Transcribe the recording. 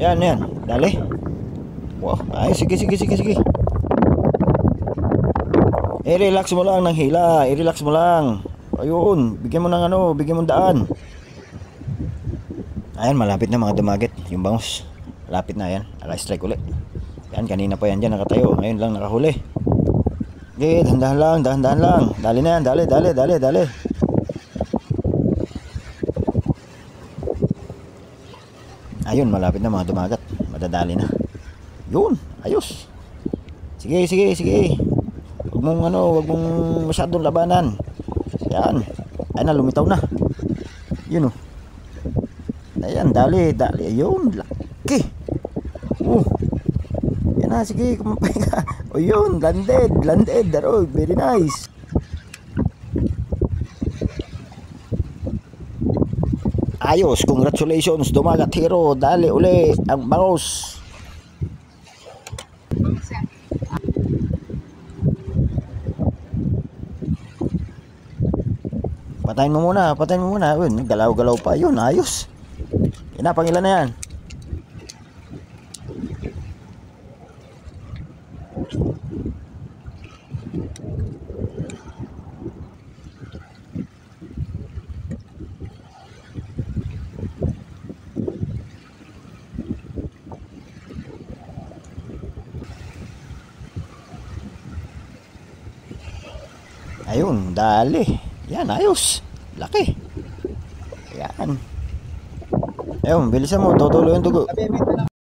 Yan, yan. Dali. Wow. Ay, sige, sige, sige, sige. I-relax mo lang ng hila. I-relax mo lang. Ayun. Bigyan mo ng ano. Bigyan mo daan. Ayan, malapit na mga dumagit. Yung bangus. Malapit na yan. Naka-strike ulit. Yan, kanina pa yan dyan nakatayo. Ngayon lang nakahuli. Okay, dahan-dahan lang. Dahan-dahan lang. Dali na yan. Dali, dali, dali, dali. Ayun, malapit na mga dumagat. Madadali na. Yun, ayos. Sige, sige, sige. Huwag mong ano, huwag mong masyadong labanan. Yan. Ay na, lumitaw na. Yun oh. Ayan, dali, dali. Ayun, laki. Yan na, sige, kumampay ka. O yun, landed, landed. Oh, very nice. Ayos, congratulations, dumagat hero. Dali uli ang bangus. Patayin mo muna, patayin mo muna. Uy, galaw-galaw pa yun, ayos. Yan na, pangilan na yan. Ayun, dali. Yan, ayos. Laki. Yan. Ayun, bilisan mo. Tutuloy yung dugo.